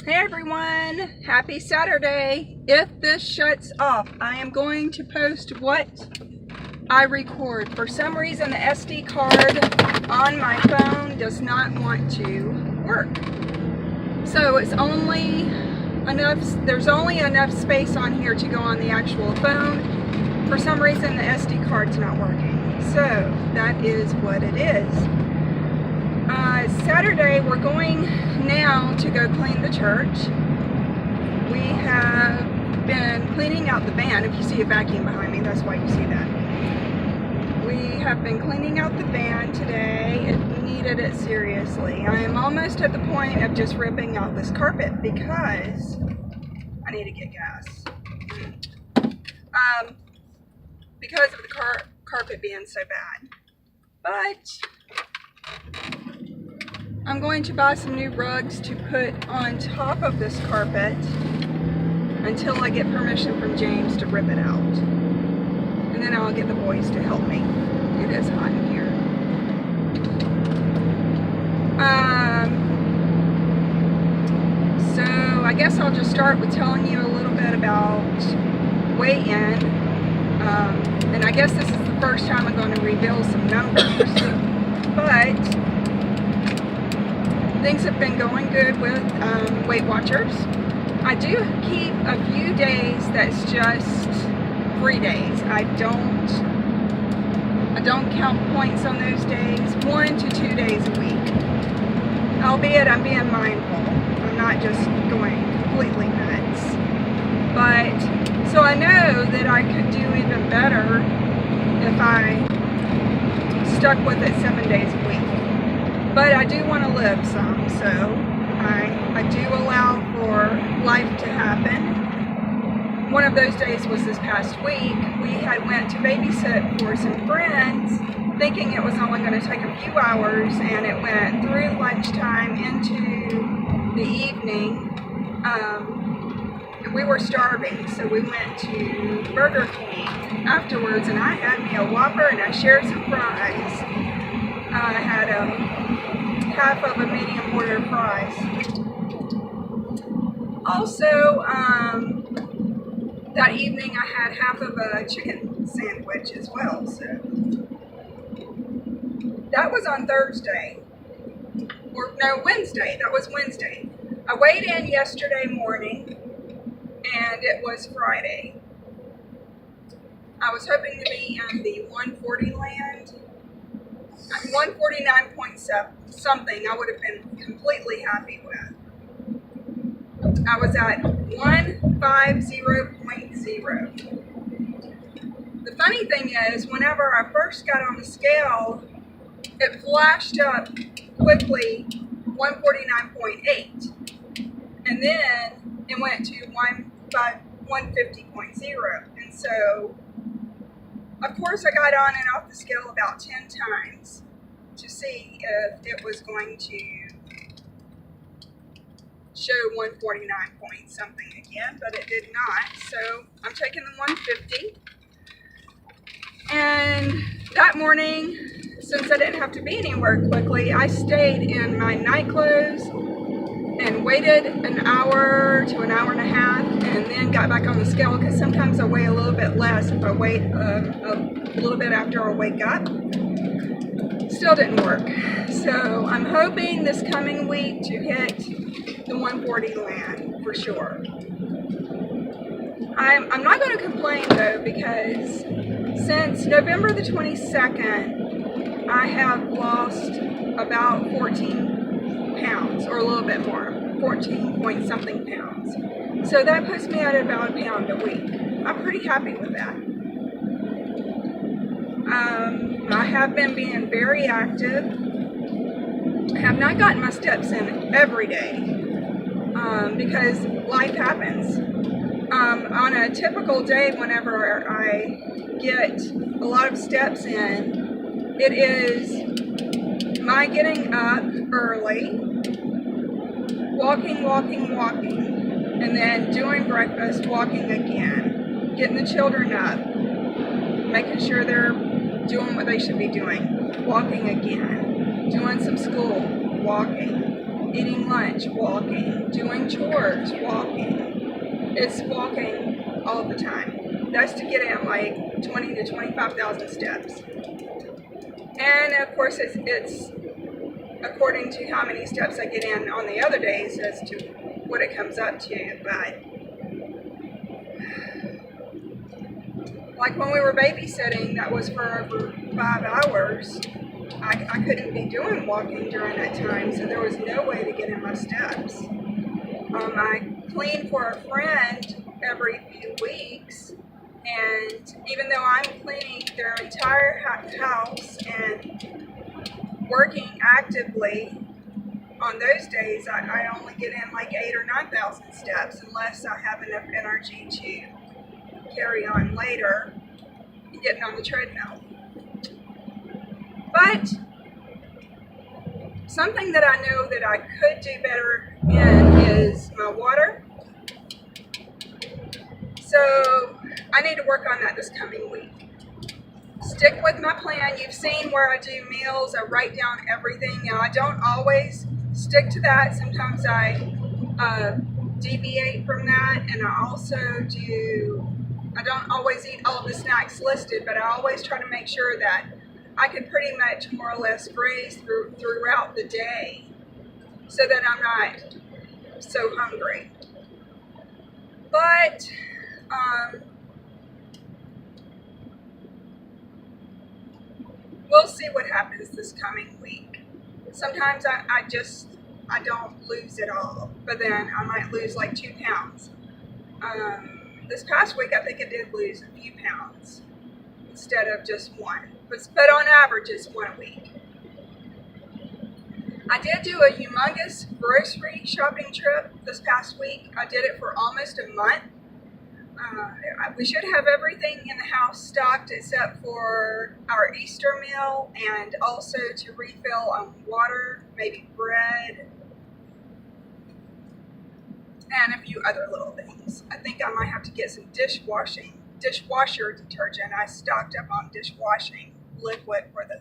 Hey everyone, happy Saturday. If this shuts off, I am going to post what I record. For some reason, the SD card on my phone does not want to work. So there's only enough space on here to go on the actual phone. For some reason, the SD card's not working. So that is what it is. Saturday, we're going now to go clean the church. We have been cleaning out the van. If you see a vacuum behind me, that's why you see that. We have been cleaning out the van today. It needed it seriously. I am almost at the point of just ripping out this carpet because I need to get gas. Because of the carpet being so bad. But I'm going to buy some new rugs to put on top of this carpet until I get permission from James to rip it out. And then I'll get the boys to help me. It is hot in here. So I guess I'll just start with telling you a little bit about weigh-in. And I guess this is the first time I'm going to reveal some numbers. But things have been going good with Weight Watchers. I do keep a few days that's just free days. I don't count points on those days. 1 to 2 days a week. Albeit I'm being mindful. I'm not just going completely nuts. But so I know that I could do even better if I stuck with it 7 days a week. But I do want to live some, so I do allow for life to happen. One of those days was this past week. We had went to babysit for some friends, thinking it was only going to take a few hours, and it went through lunchtime into the evening. We were starving, so we went to Burger King afterwards, and I had me a Whopper and I shared some fries. I had half of a medium order fries. Also, that evening I had half of a chicken sandwich as well. So that was on Thursday, or no, Wednesday. That was Wednesday. I weighed in yesterday morning, and it was Friday. I was hoping to be in the 140 land. 149.7 something I would have been completely happy with. I was at 150.0. The funny thing is, whenever I first got on the scale, it flashed up quickly 149.8, and then it went to 150.0, and so of course, I got on and off the scale about 10 times to see if it was going to show 149 point something again, but it did not. So I'm taking the 150. And that morning, since I didn't have to be anywhere quickly, I stayed in my night clothes and waited an hour to an hour and a half, and then got back on the scale, because sometimes I weigh a little bit less if I wait a little bit after I wake up. Still didn't work. So I'm hoping this coming week to hit the 140 land for sure. I'm not going to complain though, because since November the 22nd, I have lost about 14 pounds, or a little bit more, 14 point something pounds. So that puts me at about a pound a week. I'm pretty happy with that. I have been being very active. I have not gotten my steps in every day because life happens. On a typical day, whenever I get a lot of steps in, it is my getting up early, walking, and then doing breakfast, walking again, getting the children up, making sure they're doing what they should be doing, walking again, doing some school, walking, eating lunch, walking, doing chores, walking. It's walking all the time. That's to get in like 20 to 25,000 steps. And of course it's according to how many steps I get in on the other days as to what it comes up to. But like when we were babysitting, that was for over 5 hours. I couldn't be doing walking during that time, so there was no way to get in my steps. I clean for a friend every few weeks, and even though I'm cleaning their entire house and working actively on those days, I only get in like 8,000 or 9,000 steps unless I have enough energy to carry on later and getting on the treadmill. But something that I know that I could do better in is my water. So I need to work on that this coming week. Stick with my plan. You've seen where I do meals. I write down everything. Now I don't always stick to that. Sometimes I deviate from that, and I don't always eat all of the snacks listed, but I always try to make sure that I can pretty much more or less graze throughout the day so that I'm not so hungry. But we'll see what happens this coming week. Sometimes I don't lose it all, but then I might lose like 2 pounds. This past week I think I did lose a few pounds instead of just 1. But on average, it's 1 a week. I did do a humongous grocery shopping trip this past week. I did it for almost a month. We should have everything in the house stocked except for our Easter meal, and also to refill on water, maybe bread, and a few other little things. I think I might have to get some dishwasher detergent. I stocked up on dishwashing liquid for the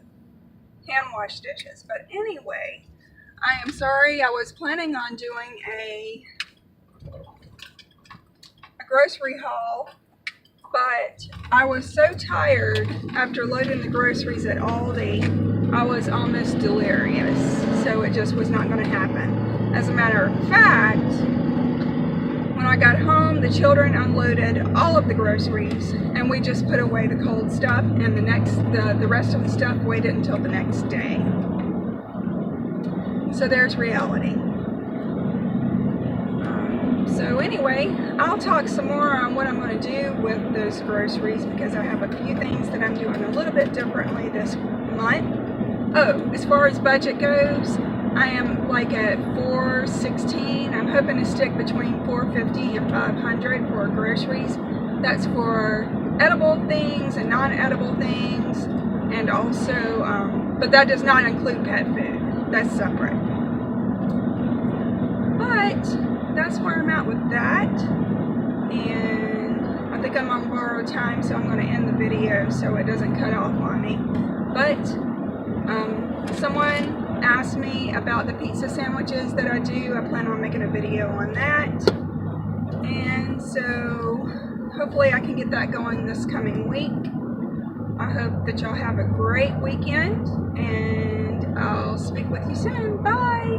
hand wash dishes. But anyway, I am sorry. I was planning on doing a grocery haul, but I was so tired after loading the groceries at Aldi, I was almost delirious. So it just was not going to happen. As a matter of fact, when I got home, the children unloaded all of the groceries, and we just put away the cold stuff, and the rest of the stuff waited until the next day. So there's reality. So anyway, I'll talk some more on what I'm going to do with those groceries, because I have a few things that I'm doing a little bit differently this month. Oh, as far as budget goes, I am like at $416. I'm hoping to stick between $450 and $500 for groceries. That's for edible things and non-edible things, and also, but that does not include pet food. That's separate. But that's where I'm at with that, and I think I'm on borrowed time, so I'm going to end the video so it doesn't cut off on me. But someone asked me about the pizza sandwiches that I do. I plan on making a video on that, and so hopefully I can get that going this coming week. I hope that y'all have a great weekend, and I'll speak with you soon. Bye!